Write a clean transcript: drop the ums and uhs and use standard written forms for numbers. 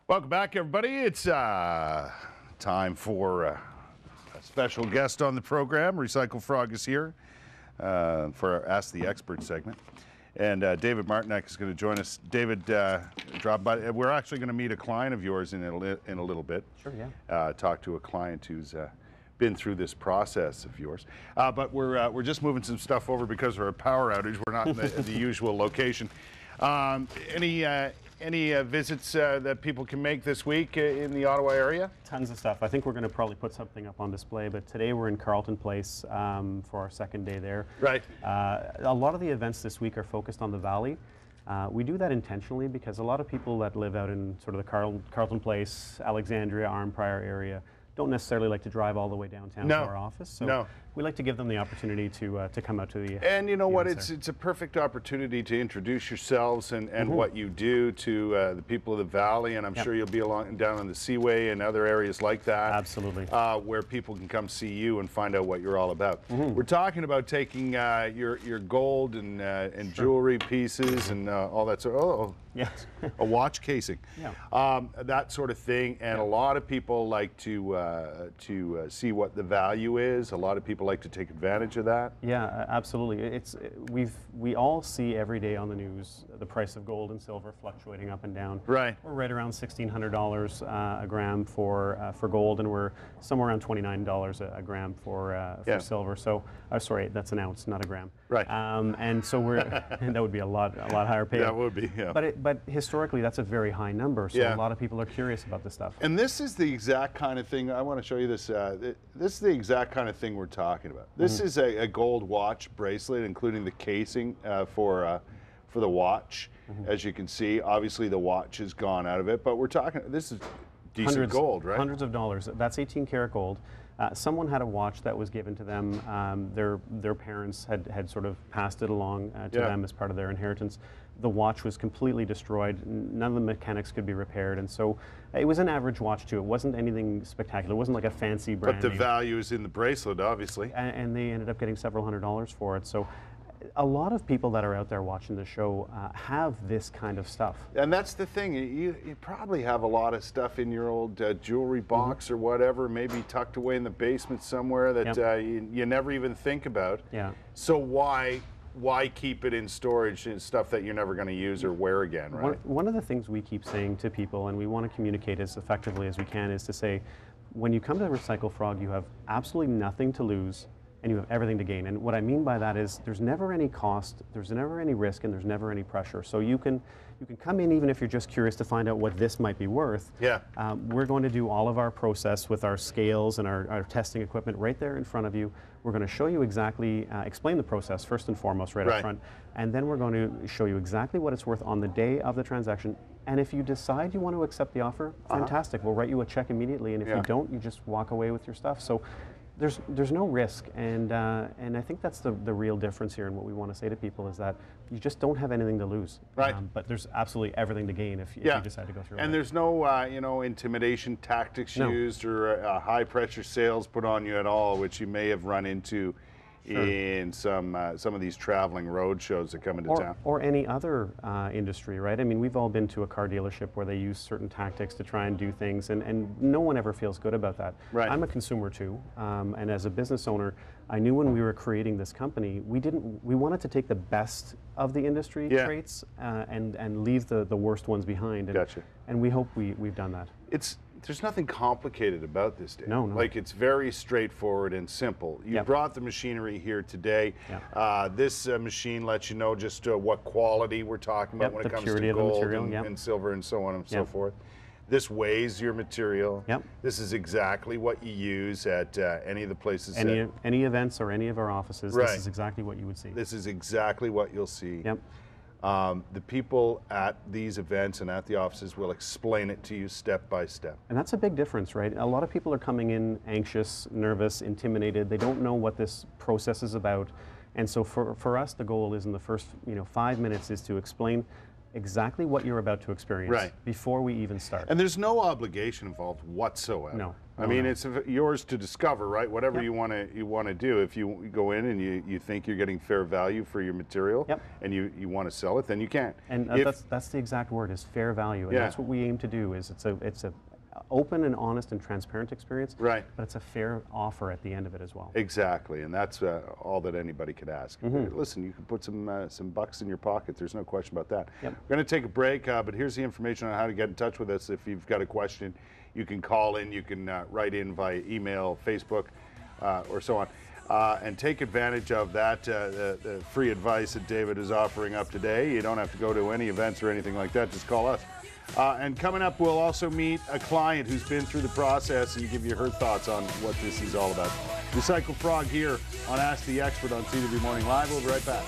Welcome back, everybody. It's time for a special guest on the program. Recycle Frog is here for our Ask the Expert segment. And David Martinek is going to join us. David, drop by. We're actually going to meet a client of yours in a little bit. Sure, yeah. Talk to a client who's been through this process of yours. But we're just moving some stuff over because of our power outage. We're not in the usual location. Any visits that people can make this week in the Ottawa area? Tons of stuff. I think we're going to probably put something up on display, but today we're in Carleton Place for our second day there. Right. A lot of the events this week are focused on the Valley. We do that intentionally because a lot of people that live out in sort of the Carleton Place, Alexandria, Arnprior area don't necessarily like to drive all the way downtown to our office. So we like to give them the opportunity to come out to the And you know what, it's a perfect opportunity to introduce yourselves and what you do to the people of the Valley, and I'm sure you'll be down on the Seaway and other areas like that. Absolutely. Where people can come see you and find out what you're all about. We're talking about taking your gold and jewelry pieces and all that sort of, yes. a watch casing, that sort of thing, and a lot of people like to see what the value is. A lot of people like to take advantage of that. Yeah, absolutely. We all see every day on the news the price of gold and silver fluctuating up and down. Right. We're right around $1,600 a gram for gold, and we're somewhere around $29 a gram for silver. So, sorry, that's an ounce, not a gram. Right. And so we're that would be a lot higher payout. That would be, yeah. But historically, that's a very high number. So a lot of people are curious about this stuff. And this is the exact kind of thing, I want to show you this. This is the exact kind of thing we're talking about. This is a gold watch bracelet, including the casing for the watch. As you can see, obviously the watch has gone out of it, but we're talking, this is decent gold, right? Hundreds of dollars. That's 18 karat gold. Someone had a watch that was given to them. Their parents had sort of passed it along to them as part of their inheritance. The watch was completely destroyed. None of the mechanics could be repaired, and so it was an average watch too. It wasn't anything spectacular. It wasn't like a fancy brand But the value is in the bracelet, obviously. And they ended up getting several $100s for it. So a lot of people that are out there watching the show have this kind of stuff. And that's the thing, you probably have a lot of stuff in your old jewelry box or whatever, maybe tucked away in the basement somewhere that you never even think about. Yeah. So why keep it in storage and stuff that you're never going to use or wear again, right? One of the things we keep saying to people, and we want to communicate as effectively as we can, is to say, when you come to Recycle Frog, you have absolutely nothing to lose and you have everything to gain. And what I mean by that is there's never any cost, there's never any risk, and there's never any pressure. So you can come in even if you're just curious to find out what this might be worth. Yeah. We're going to do all of our process with our scales and our testing equipment right there in front of you. We're going to show you exactly, explain the process first and foremost right up front, and then we're going to show you exactly what it's worth on the day of the transaction. And if you decide you want to accept the offer, fantastic. We'll write you a check immediately, and if you don't, you just walk away with your stuff. So there's no risk, and I think that's the real difference here, and what we want to say to people is that you just don't have anything to lose. Right. But there's absolutely everything to gain if you decide to go through it. And there's no intimidation tactics used or high pressure sales put on you at all, which you may have run into in some of these traveling road shows that come into town. Or any other industry, right? I mean, we've all been to a car dealership where they use certain tactics to try and do things, and no one ever feels good about that. Right. I'm a consumer too, and as a business owner, I knew when we were creating this company, we wanted to take the best of the industry traits and leave the worst ones behind. And, Gotcha. And we hope we've done that. There's nothing complicated about this, Dave. No. Like, it's very straightforward and simple. You brought the machinery here today. This machine lets you know just what quality we're talking about when it comes to gold and silver and so on and so forth. This weighs your material. This is exactly what you use at any of the places. Any events or any of our offices, this is exactly what you would see. This is exactly what you'll see. The people at these events and at the offices will explain it to you step by step. And that's a big difference, right? A lot of people are coming in anxious, nervous, intimidated. They don't know what this process is about. And so for us, the goal is in the first 5 minutes is to explain exactly what you're about to experience before we even start. And there's no obligation involved whatsoever. No. I mean, it's yours to discover, right? Whatever you want to do. If you go in and you think you're getting fair value for your material, and you want to sell it, then you can. And that's the exact word, is fair value. And that's what we aim to do. Is it's a open and honest and transparent experience, but it's a fair offer at the end of it as well. Exactly, and that's all that anybody could ask. Listen, you can put some bucks in your pocket. There's no question about that. We're going to take a break, but here's the information on how to get in touch with us. If you've got a question, you can call in, you can write in via email, Facebook, or so on. And take advantage of that the free advice that David is offering up today. You don't have to go to any events or anything like that. Just call us. And coming up, we'll also meet a client who's been through the process and give you her thoughts on what this is all about. Recycle Frog here on Ask the Expert on CTV Morning Live. We'll be right back.